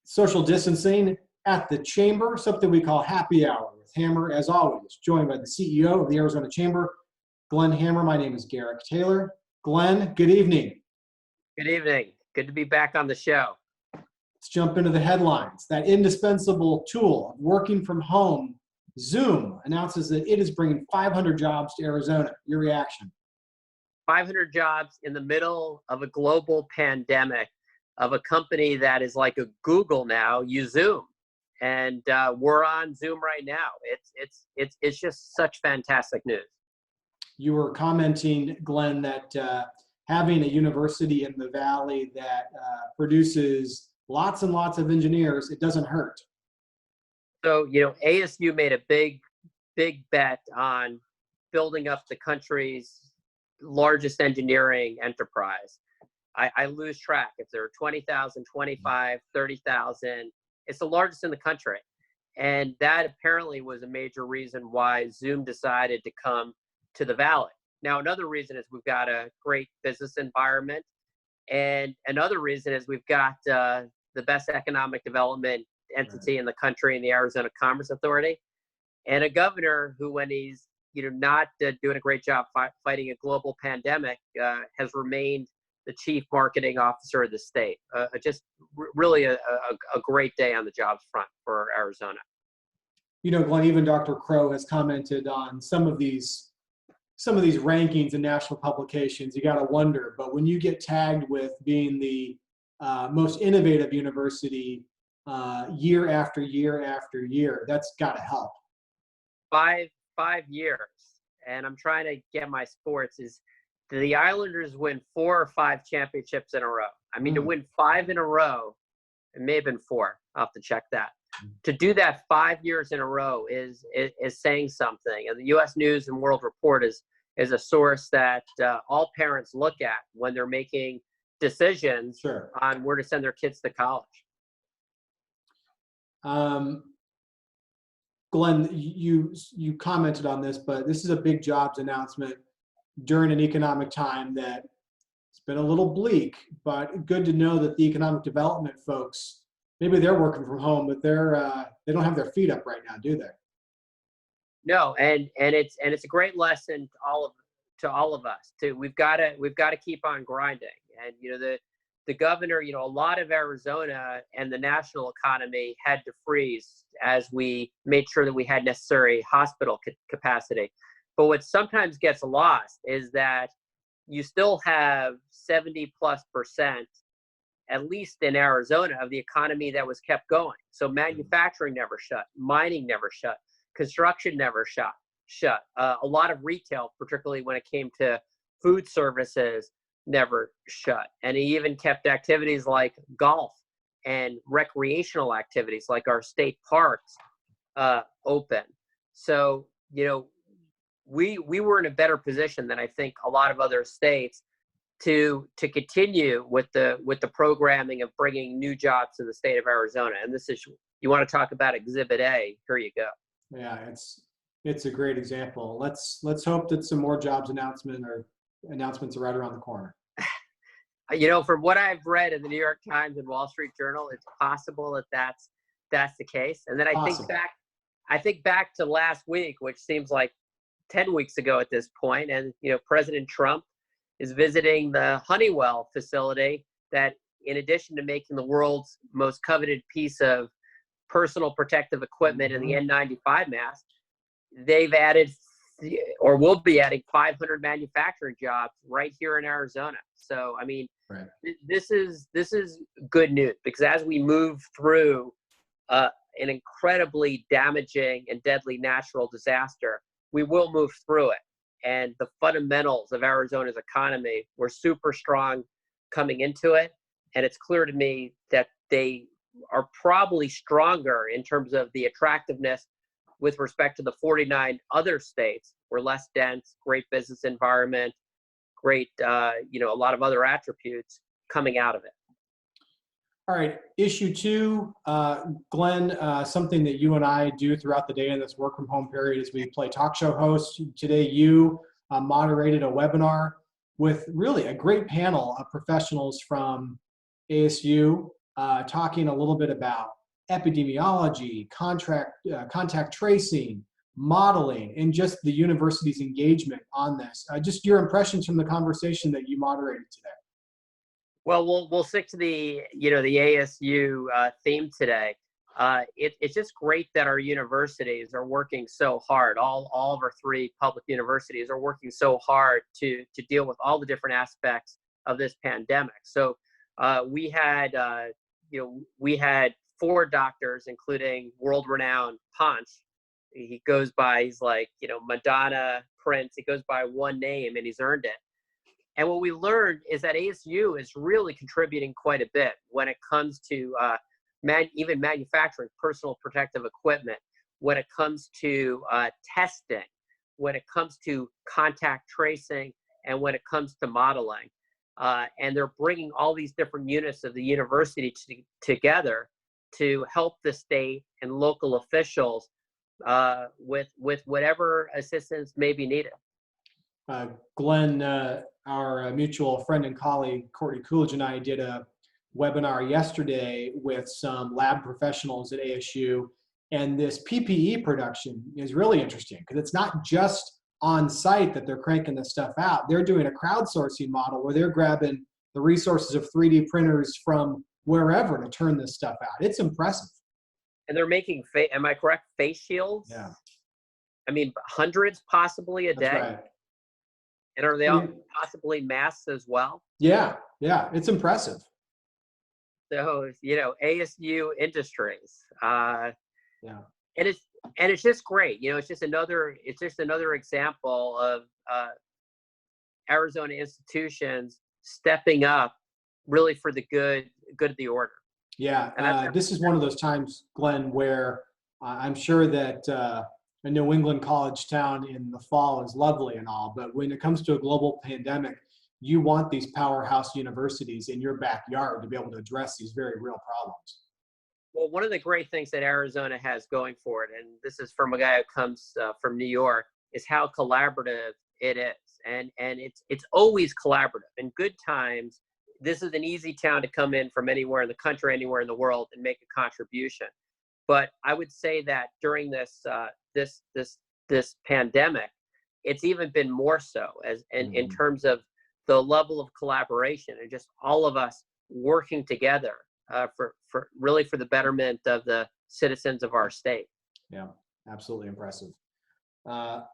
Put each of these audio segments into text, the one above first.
social distancing at the chamber, something we call happy hour with Hammer, as always, joined by the CEO of the Arizona Chamber, Glenn Hammer. My name is Garrick Taylor. Glenn, good evening. Good evening. Good to be back on the show. Let's jump into the headlines. That indispensable tool of working from home, Zoom, announces that it is bringing 500 jobs to Arizona. Your reaction? 500 jobs in the middle of a global pandemic of a company that is like a Google now. You Zoom, and we're on Zoom right now. It's just such fantastic news. You were commenting, Glenn, that having a university in the Valley that produces lots and lots of engineers, it doesn't hurt. So, ASU made a big bet on building up the country's largest engineering enterprise. I lose track if there are 20,000, 25, 30,000. It's the largest in the country. And that apparently was a major reason why Zoom decided to come to the Valley. Now, another reason is we've got a great business environment. And another reason is we've got the best economic development entity in the country in the Arizona Commerce Authority. And a governor who, when he's not doing a great job fighting a global pandemic, has remained the chief marketing officer of the state. Just really a great day on the jobs front for Arizona. Glenn, even Dr. Crow has commented on some of these rankings in national publications. You got to wonder, but when you get tagged with being the most innovative university year after year after year, that's got to help. 5 years, and I'm trying to get my sports. Is the Islanders win 4 or 5 championships in a row? I mean, to win 5 in a row, it may have been 4. I'll have to check that. To do that 5 years in a row is saying something. And the U.S. News and World Report is a source that all parents look at when they're making decisions on where to send their kids to college. Glenn, you commented on this, but this is a big jobs announcement during an economic time that it's been a little bleak, but good to know that the economic development folks, maybe they're working from home, but they don't have their feet up right now, do they? No, and it's a great lesson to all of us too. We've got to keep on grinding. And the governor, a lot of Arizona and the national economy had to freeze as we made sure that we had necessary hospital capacity. But what sometimes gets lost is that you still have 70+%, at least in Arizona, of the economy that was kept going. So manufacturing never shut, mining never shut, construction never shut. A lot of retail, particularly when it came to food services, never shut. And he even kept activities like golf and recreational activities like our state parks open. So, we were in a better position than I think a lot of other states to continue with the programming of bringing new jobs to the state of Arizona. And this is, you want to talk about Exhibit A, here you go. Yeah, it's a great example. Let's hope that some more jobs announcements are right around the corner. From what I've read in the New York Times and Wall Street Journal, it's possible that that's the case. And then I think back to last week, which seems like 10 weeks ago at this point, and President Trump is visiting the Honeywell facility that, in addition to making the world's most coveted piece of personal protective equipment in the N95 mask, they've added or will be adding 500 manufacturing jobs right here in Arizona. So, I mean, this is good news, because as we move through an incredibly damaging and deadly natural disaster, we will move through it. And the fundamentals of Arizona's economy were super strong coming into it. And it's clear to me that they are probably stronger in terms of the attractiveness with respect to the 49 other states. We're less dense, great business environment, great, a lot of other attributes coming out of it. All right, issue 2, Glenn, something that you and I do throughout the day in this work from home period is we play talk show host. Today you moderated a webinar with really a great panel of professionals from ASU, talking a little bit about epidemiology, contact tracing, modeling, and just the university's engagement on this. Just your impressions from the conversation that you moderated today. Well, we'll stick to the the ASU theme today. It's just great that our universities are working so hard. All of our three public universities are working so hard to deal with all the different aspects of this pandemic. So we had four doctors, including world-renowned Ponch. He's like Madonna, Prince. He goes by one name, and he's earned it. And what we learned is that ASU is really contributing quite a bit when it comes to even manufacturing personal protective equipment, when it comes to testing, when it comes to contact tracing, and when it comes to modeling. And they're bringing all these different units of the university together to help the state and local officials with whatever assistance may be needed. Glenn, our mutual friend and colleague, Courtney Coolidge, and I did a webinar yesterday with some lab professionals at ASU. And this PPE production is really interesting because it's not just on site that they're cranking this stuff out. They're doing a crowdsourcing model where they're grabbing the resources of 3D printers from wherever to turn this stuff out. It's impressive. And they're making, am I correct, face shields? Yeah. I mean, hundreds possibly a day. That's right. And are they all possibly masks as well? Yeah, it's impressive. So, ASU Industries. Yeah. And it's just great. It's just another example of Arizona institutions stepping up really for the good of the order. Yeah, this is one of those times, Glenn, where I'm sure that a New England college town in the fall is lovely and all, but when it comes to a global pandemic, you want these powerhouse universities in your backyard to be able to address these very real problems. Well, one of the great things that Arizona has going for it, and this is from a guy who comes from New York, is how collaborative it is. And it's always collaborative. In good times, this is an easy town to come in from anywhere in the country, anywhere in the world, and make a contribution. But I would say that during this pandemic, it's even been more so in terms of the level of collaboration and just all of us working together for the betterment of the citizens of our state. Yeah, absolutely impressive.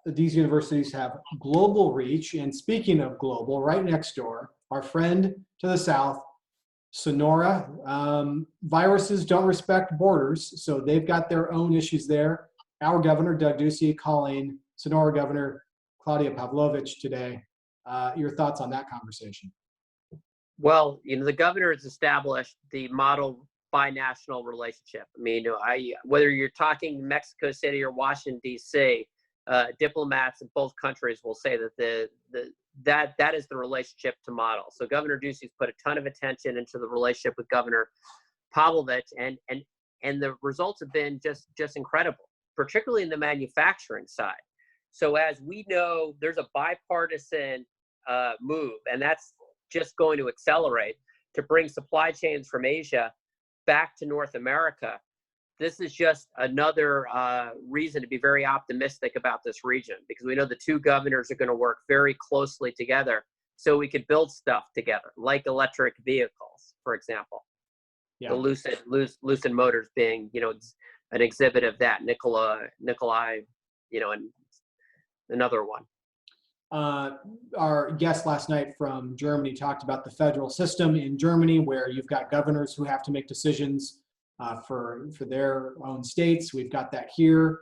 These universities have global reach, and speaking of global, right next door, our friend to the south, Sonora. Viruses don't respect borders, so they've got their own issues there. Our governor, Doug Ducey, calling Sonora Governor Claudia Pavlovich today. Your thoughts on that conversation? Well, the governor has established the model binational relationship. I mean, whether you're talking Mexico City or Washington, D.C., diplomats in both countries will say that that is the relationship to model. So Governor Ducey's put a ton of attention into the relationship with Governor Pavlovich, and the results have been just incredible, particularly in the manufacturing side. So as we know, there's a bipartisan move, and that's just going to accelerate to bring supply chains from Asia back to North America. This is just another reason to be very optimistic about this region, because we know the two governors are going to work very closely together so we could build stuff together, like electric vehicles, for example. Yeah. The Lucid Motors being, an exhibit of that. Nikolai, and another one. Our guest last night from Germany talked about the federal system in Germany, where you've got governors who have to make decisions for their own states. We've got that here.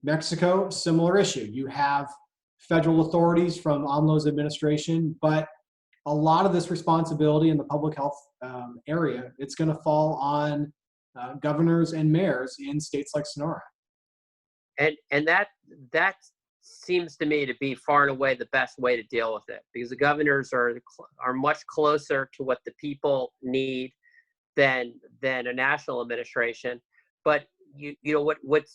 Mexico, similar issue. You have federal authorities from AMLO's administration, but a lot of this responsibility in the public health area, it's going to fall on governors and mayors in states like Sonora. And that seems to me to be far and away the best way to deal with it, because the governors are much closer to what the people need than a national administration. But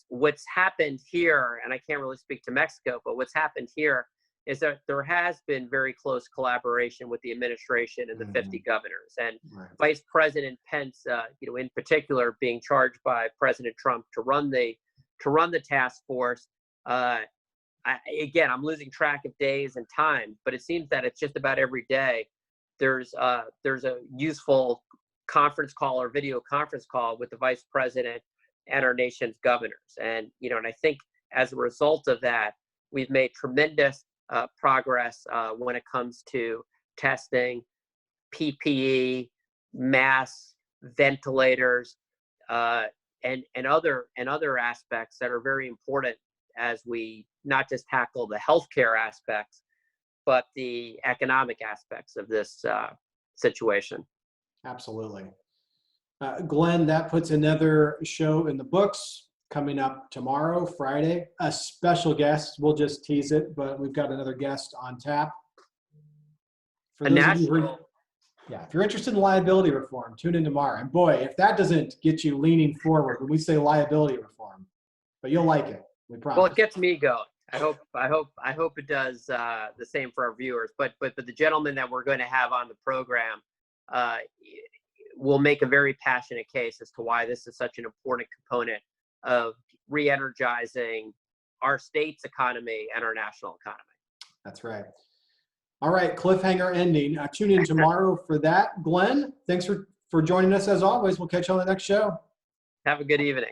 what's happened here, and I can't really speak to Mexico, but what's happened here is that there has been very close collaboration with the administration and the 50 governors, and Vice President Pence, in particular, being charged by President Trump to run the task force. Again, I'm losing track of days and times, but it seems that it's just about every day there's a useful conference call or video conference call with the vice president and our nation's governors. And, and I think as a result of that, we've made tremendous progress when it comes to testing, PPE, masks, ventilators, and other aspects that are very important as we not just tackle the healthcare aspects, but the economic aspects of this situation. Absolutely. Glenn, that puts another show in the books coming up tomorrow, Friday. A special guest, we'll just tease it, but we've got another guest on tap. For those of you who, if you're interested in liability reform, tune in tomorrow. And boy, if that doesn't get you leaning forward when we say liability reform, but you'll like it, we promise. Well, it gets me going. I hope it does the same for our viewers. But the gentleman that we're going to have on the program will make a very passionate case as to why this is such an important component of re-energizing our state's economy and our national economy. That's right. All right, cliffhanger ending. Tune in tomorrow for that. Glenn, thanks for joining us as always. We'll catch you on the next show. Have a good evening.